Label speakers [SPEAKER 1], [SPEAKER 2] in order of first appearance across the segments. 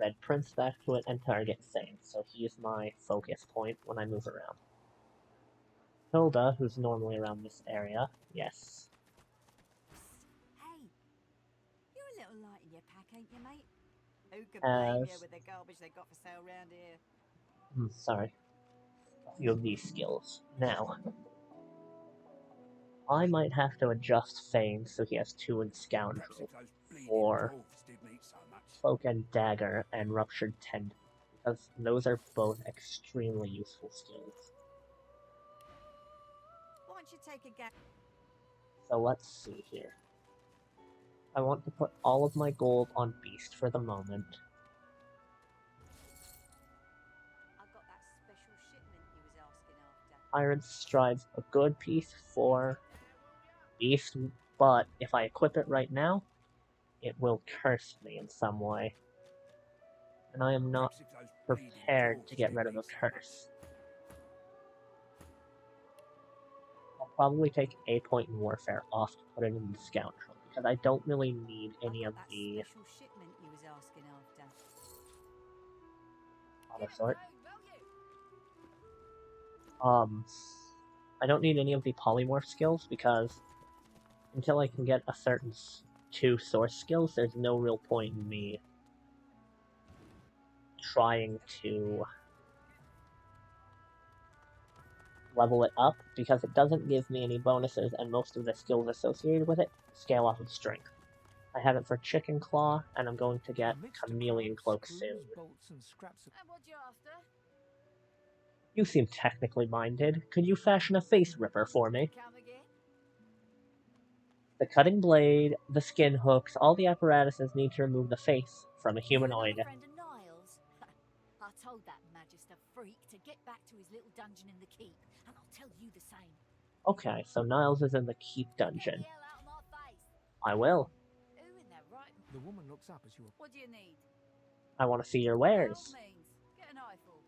[SPEAKER 1] Red Prince back to it, and target Thane, so he's my focus point when I move around. Hilda, who's normally around this area, yes.
[SPEAKER 2] Hey, you're a little light in your pack, ain't you, mate? Who could blame you with the garbage they got for sale round here?
[SPEAKER 1] Sorry. A few of these skills. Now, I might have to adjust Thane so he has 2 in Scoundrel for Cloak and Dagger and Ruptured Tendon, because those are both extremely useful skills.
[SPEAKER 2] Why don't you take a gap?
[SPEAKER 1] So let's see here. I want to put all of my gold on Beast for the moment.
[SPEAKER 2] I got that special shipment you was asking after.
[SPEAKER 1] Iron Stride's a good piece for Beast, but if I equip it right now, it will curse me in some way. And I am not prepared to get rid of a curse. I'll probably take a point in Warfare off to put it in the Scoundrel, because I don't really need any of the auto sort. I don't need any of the polymorph skills, because until I can get a certain 2 source skills, there's no real point in me trying to level it up, because it doesn't give me any bonuses, and most of the skills associated with it scale off of strength. I have it for Chicken Claw, and I'm going to get Chameleon Cloak soon. You seem technically minded. Could you fashion a face ripper for me? The cutting blade, the skin hooks, all the apparatuses need to remove the face from a humanoid.
[SPEAKER 2] I told that Magister freak to get back to his little dungeon in the keep, and I'll tell you the same.
[SPEAKER 1] Okay, so Niles is in the keep dungeon. I will.
[SPEAKER 2] Who in their right? The woman looks up as you. What do you need?
[SPEAKER 1] I want to see your wares.
[SPEAKER 2] Get an eyeful.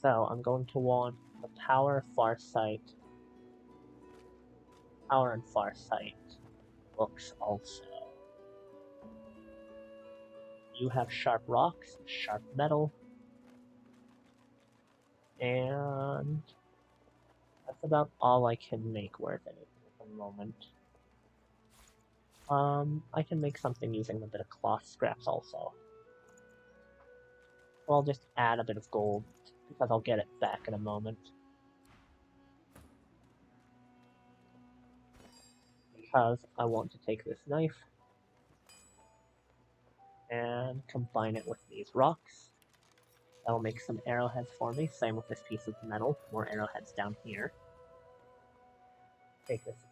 [SPEAKER 1] So I'm going to want the Power, Farsight. Power and Farsight books also. You have Sharp Rocks, Sharp Metal, and that's about all I can make worth anything at the moment. I can make something using a bit of cloth scraps also. So I'll just add a bit of gold, because I'll get it back in a moment. Because I want to take this knife and combine it with these rocks. That'll make some arrowheads for me, same with this piece of metal, more arrowheads down here. Take this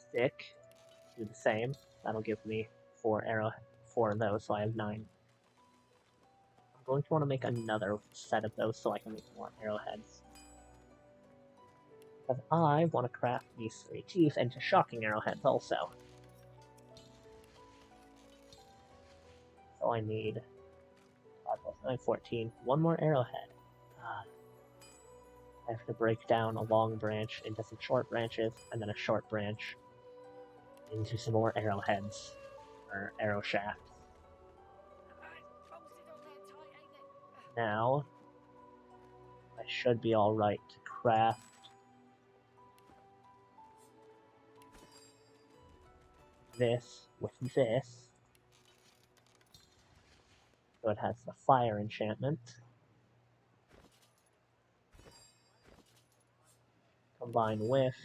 [SPEAKER 1] stick, do the same, that'll give me 4 of those, so I have 9. I'm going to want to make another set of those so I can make more arrowheads. Because I want to craft these 3 teeth into shocking arrowheads also. So I need 5 plus 9, 14. 1 more arrowhead. I have to break down a long branch into some short branches, and then a short branch into some more arrowheads, or arrow shafts. Now, I should be alright to craft this with this. So it has the fire enchantment. Combined with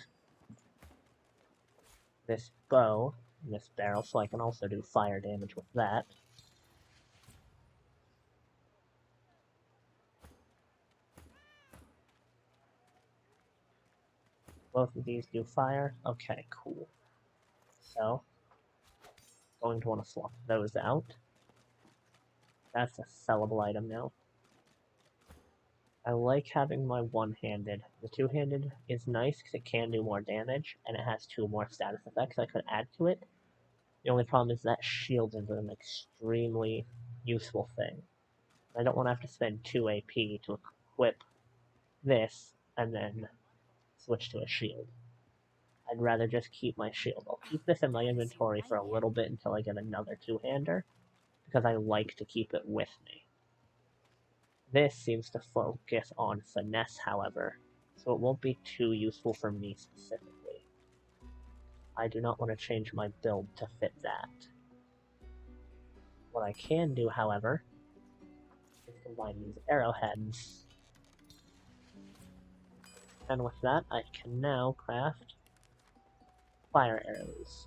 [SPEAKER 1] this bow and this barrel, so I can also do fire damage with that. Both of these do fire. Okay, cool. So, going to want to swap those out. That's a sellable item now. I like having my one-handed. The two-handed is nice because it can do more damage, and it has 2 more status effects I could add to it. The only problem is that shield is an extremely useful thing. I don't want to have to spend 2 AP to equip this, and then switch to a shield. I'd rather just keep my shield. I'll keep this in my inventory for a little bit until I get another two-hander, because I like to keep it with me. This seems to focus on finesse, however, so it won't be too useful for me specifically. I do not want to change my build to fit that. What I can do, however, is combine these arrowheads. And with that, I can now craft fire arrows.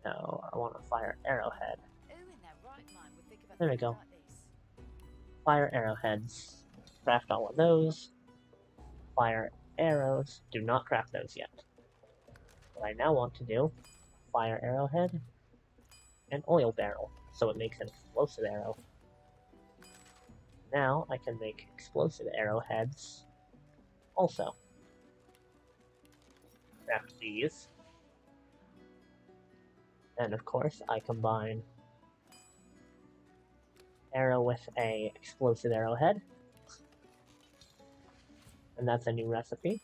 [SPEAKER 1] No, I want a fire arrowhead. There we go. Fire arrowheads. Craft all of those. Fire arrows. Do not craft those yet. What I now want to do, fire arrowhead, and oil barrel, so it makes an explosive arrow. Now I can make explosive arrowheads also. Craft these. And of course I combine arrow with a explosive arrowhead. And that's a new recipe.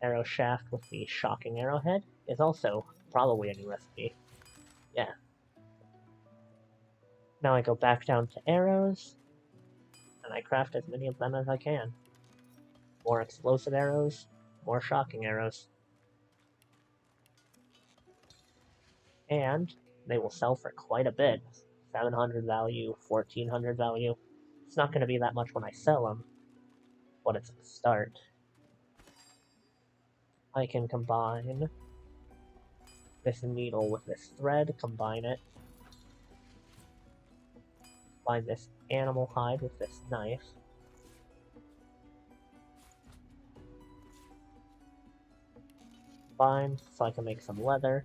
[SPEAKER 1] Arrow shaft with the shocking arrowhead is also probably a new recipe. Yeah. Now I go back down to arrows, and I craft as many of them as I can. More explosive arrows, more shocking arrows. And they will sell for quite a bit. 700 value, 1400 value. It's not going to be that much when I sell them, but it's a start. I can combine this needle with this thread, combine it. Combine this animal hide with this knife. Combine so I can make some leather.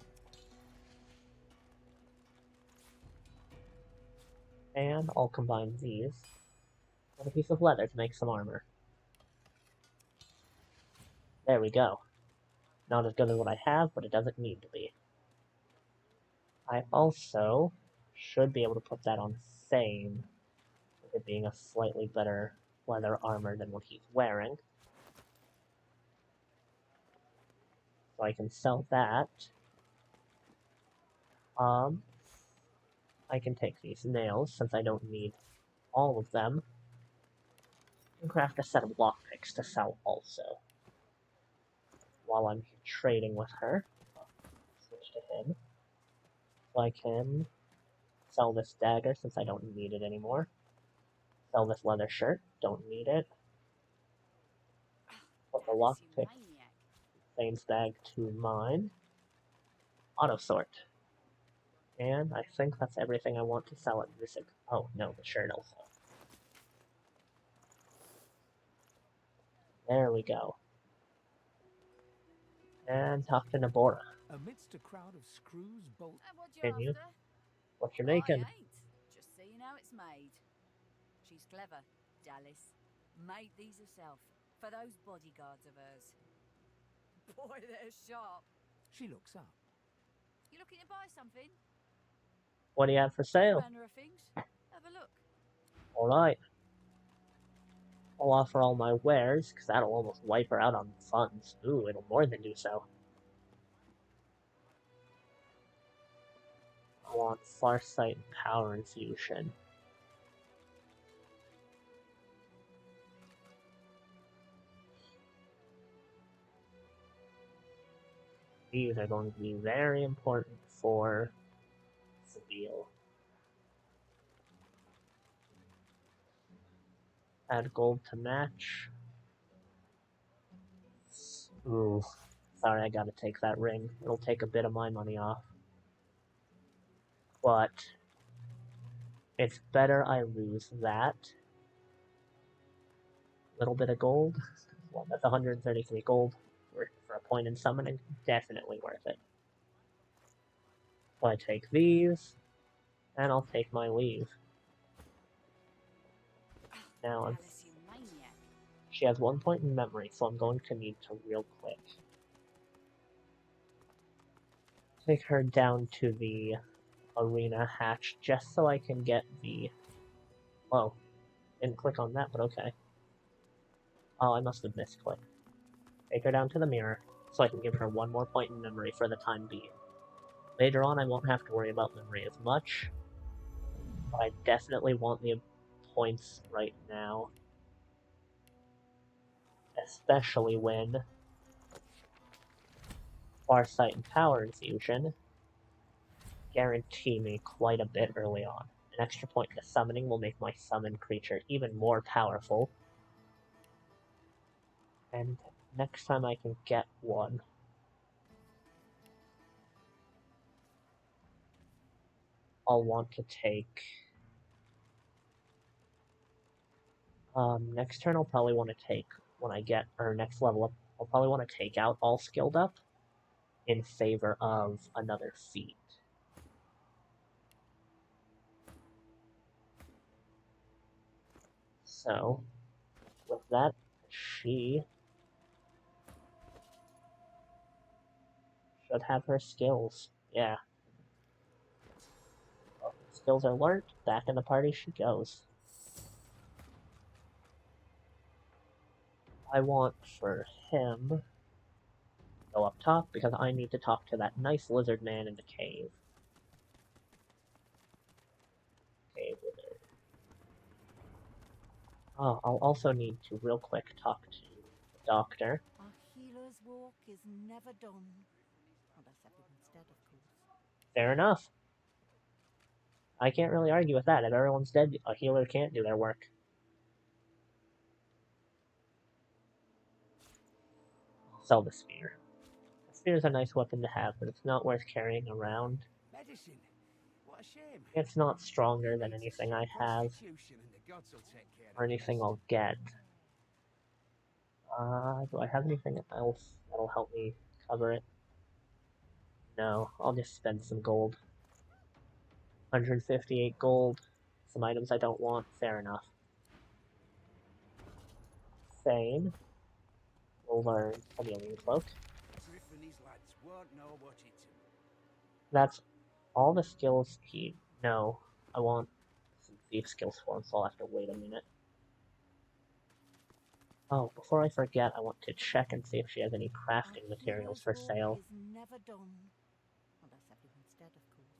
[SPEAKER 1] And I'll combine these with a piece of leather to make some armor. There we go. Not as good as what I have, but it doesn't need to be. I also should be able to put that on Thane, with it being a slightly better leather armor than what he's wearing. So I can sell that. I can take these nails, since I don't need all of them, and craft a set of lockpicks to sell also. While I'm trading with her, I'll switch to him. So I can sell this dagger, since I don't need it anymore. Sell this leather shirt, don't need it. Put the lockpick Thane's bag to mine. Auto sort. And I think that's everything I want to sell at this. Oh, no, the shirt also. There we go. And talk to Nabora.
[SPEAKER 3] Amidst a crowd of screws, bolts.
[SPEAKER 1] Continue. What you making?
[SPEAKER 2] I ain't. Just seeing how it's made. She's clever, Dallas. Made these herself for those bodyguards of hers. Boy, they're sharp.
[SPEAKER 3] She looks up.
[SPEAKER 2] You looking to buy something?
[SPEAKER 1] What do you have for sale?
[SPEAKER 2] Manner of things. Have a look.
[SPEAKER 1] Alright. I'll offer all my wares, because that'll almost wipe her out on funds. Ooh, it'll more than do so. I want Farsight and Power Infusion. These are going to be very important for Seville. Add gold to match. Ooh, sorry, I gotta take that ring. It'll take a bit of my money off. But it's better I lose that. Little bit of gold. Well, that's 133 gold for a point in summoning. Definitely worth it. So I take these, and I'll take my leave. Now, she has 1 point in memory, so I'm going to need to real quick take her down to the arena hatch just so I can get the... Oh, didn't click on that, but okay. Oh, I must have misclicked. Take her down to the mirror so I can give her 1 more point in memory for the time being. Later on, I won't have to worry about memory as much, but I definitely want the points right now. Especially when Farsight and Power Infusion guarantee me quite a bit early on. An extra point to summoning will make my summoned creature even more powerful. And next time I can get one, I'll want to take... next turn I'll probably want to take, when I get, or next level up, I'll probably want to take out all skilled up in favor of another feat. So, with that, she should have her skills. Yeah. Well, skills are learned, back in the party she goes. I want for him go up top because I need to talk to that nice lizard man in the cave. Cave lizard. Oh, I'll also need to real quick talk to the doctor.
[SPEAKER 2] A healer's walk is never done. Unless everyone's dead, of course.
[SPEAKER 1] Fair enough. I can't really argue with that. If everyone's dead, a healer can't do their work. I'll sell the spear. The spear is a nice weapon to have, but it's not worth carrying around.
[SPEAKER 3] Medicine. What a shame.
[SPEAKER 1] It's not stronger than anything I have, or anything I'll get. Do I have anything else that'll help me cover it? No, I'll just spend some gold. 158 gold. Some items I don't want, fair enough. Thane. We'll learn Chameleon Cloak. That's all the skills he... No, I want some thief skills for him, so I'll have to wait a minute. Oh, before I forget, I want to check and see if she has any crafting materials for sale.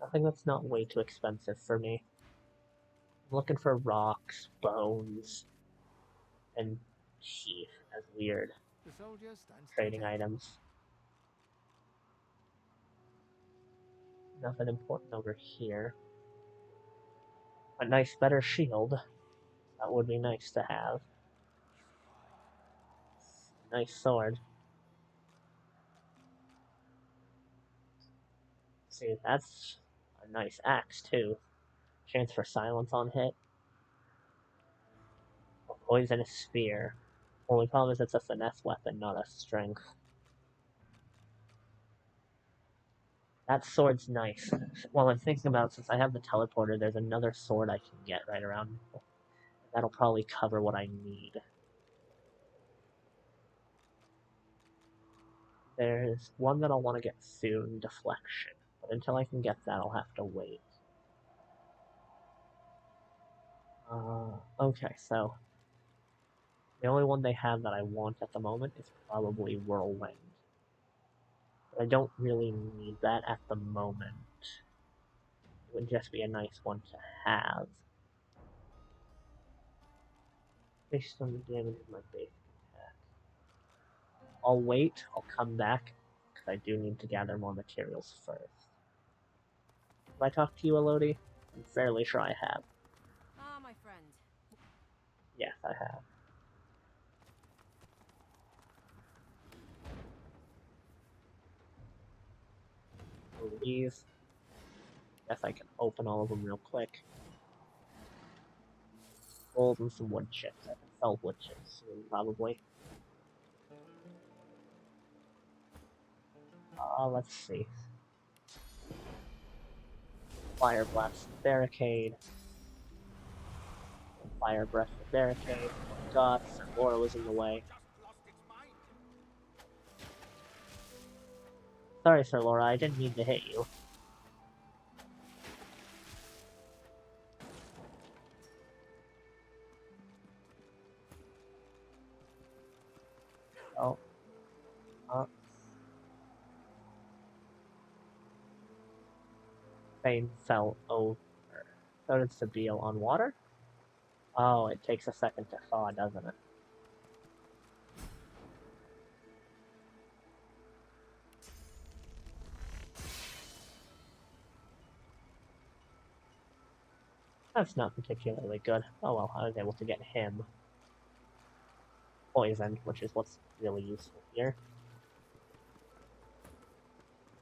[SPEAKER 1] Nothing that's not way too expensive for me. I'm looking for rocks, bones, and teeth as weird trading items. Nothing important over here. A nice, better shield. That would be nice to have. Nice sword. See, that's a nice axe, too. Chance for silence on hit. A poisonous spear. Only problem is it's a finesse weapon, not a strength. That sword's nice. Well, I'm thinking about, since I have the teleporter, there's another sword I can get right around. That'll probably cover what I need. There's one that I'll want to get soon, Deflection. But until I can get that, I'll have to wait. Okay, so... The only one they have that I want at the moment is probably Whirlwind. But I don't really need that at the moment. It would just be a nice one to have. Based on the damage of my basic attack. I'll wait, I'll come back, because I do need to gather more materials first. Have I talked to you, Elodie? I'm fairly sure I have.
[SPEAKER 2] Ah, my friend.
[SPEAKER 1] Yes, I have. These. Guess I can open all of them real quick. Gold and some wood chips. I can sell wood chips soon, probably. Let's see. Fire Blast Barricade. Fire Breath the Barricade. Oh god, Laura was in the way. Sorry, Sir Laura, I didn't mean to hit you. Oh. Fane fell over. So did Sabille on water? Oh, it takes a second to thaw, doesn't it? That's not particularly good. Oh well, I was able to get him poisoned, which is what's really useful here.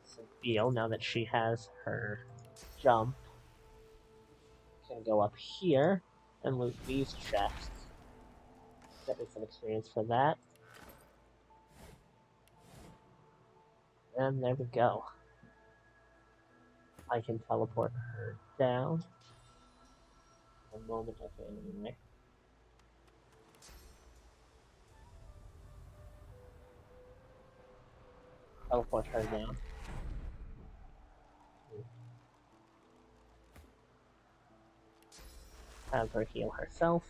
[SPEAKER 1] Sabille, now that she has her jump, can go up here and loot these chests. Get me some experience for that. And there we go. I can teleport her down. A moment, okay, anyway. Teleport her down. Have her heal herself.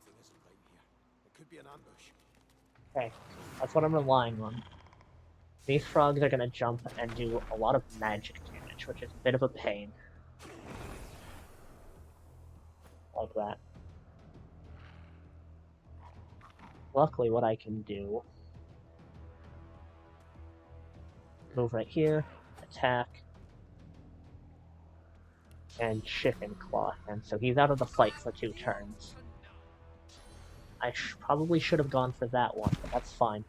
[SPEAKER 3] Something isn't right here. It could be an ambush.
[SPEAKER 1] Okay, that's what I'm relying on. These frogs are gonna jump and do a lot of magic damage, which is a bit of a pain. Like that. Luckily, what I can do... Move right here, attack, and Chicken Claw him, so he's out of the fight for 2 turns. I probably should have gone for that one, but that's fine.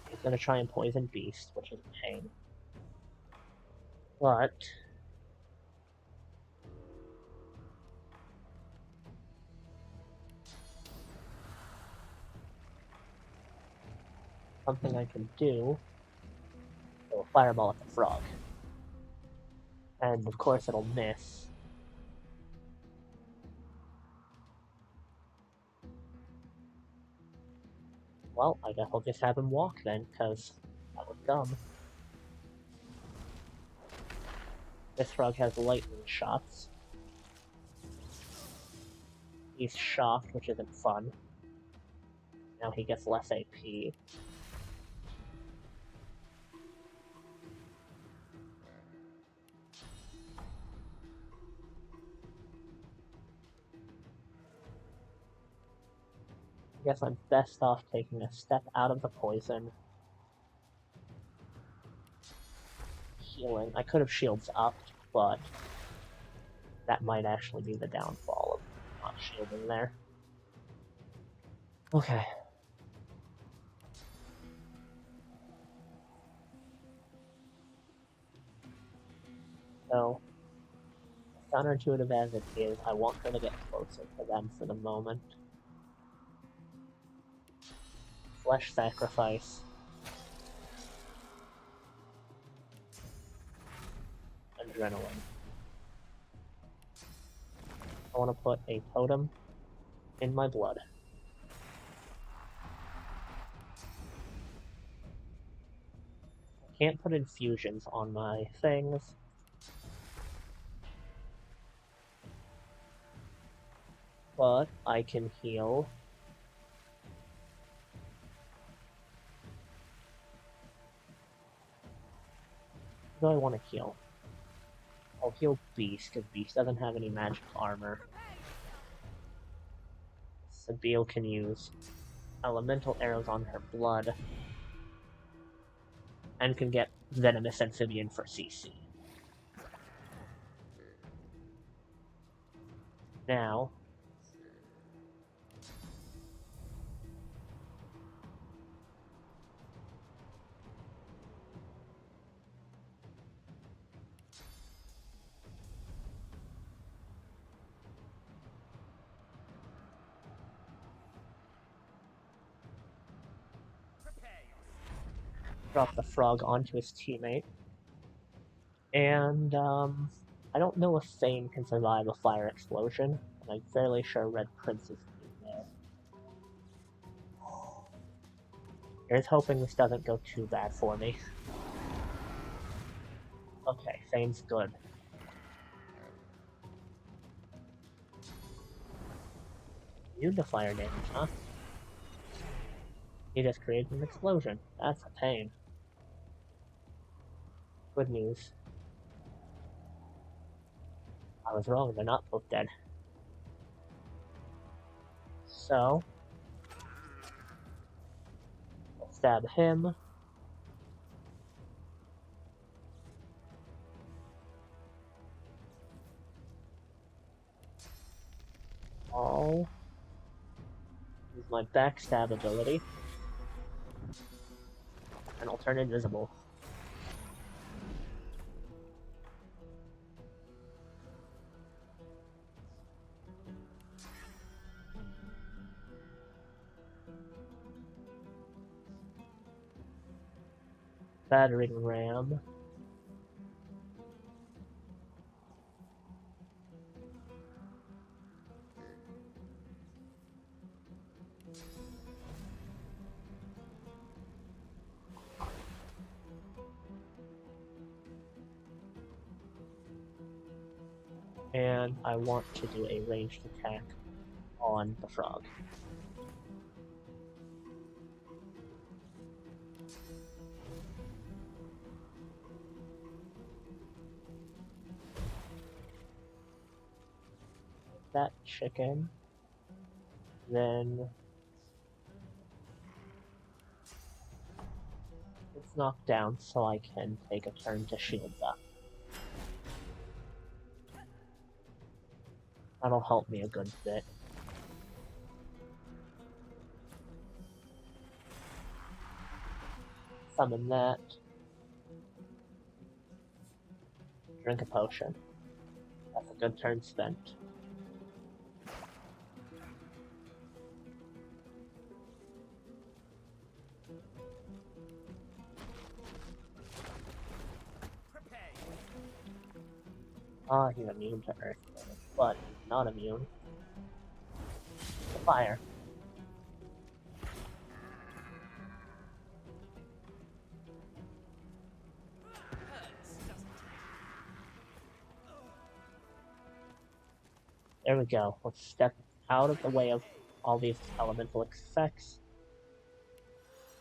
[SPEAKER 1] He's gonna try and poison Beast, which is a pain. But... something I can do... throw a fireball at the frog. And of course it'll miss. Well, I guess I'll just have him walk then, because that was dumb. This frog has lightning shots. He's shocked, which isn't fun. Now he gets less AP. I guess I'm best off taking a step out of the poison. Healing. I could have shields up, but that might actually be the downfall of not shielding there. Okay. So, counterintuitive as it is, I want her to get closer to them for the moment. Flesh sacrifice. Adrenaline. I want to put a totem in my blood. I can't put infusions on my things. But I can heal. Who do I want to heal? I'll heal Beast, because Beast doesn't have any magic armor. Sabille can use elemental arrows on her blood. And can get Venomous Amphibian for CC. Now... drop the frog onto his teammate. And, I don't know if Thane can survive a fire explosion, and I'm fairly sure Red Princess can there. Here's hoping this doesn't go too bad for me. Okay, Thane's good. Immune to fire damage, huh? He just created an explosion. That's a pain. Good news. I was wrong, they're not both dead. So, let's stab him. I'll use my backstab ability. And I'll turn invisible. Battering ram. And I want to do a ranged attack on the frog. That chicken. Then it's knocked down so I can take a turn to shield up. That'll help me a good bit. Summon that. Drink a potion. That's a good turn spent. Ah, he's immune to earth damage, but he's not immune to fire. There we go. Let's step out of the way of all these elemental effects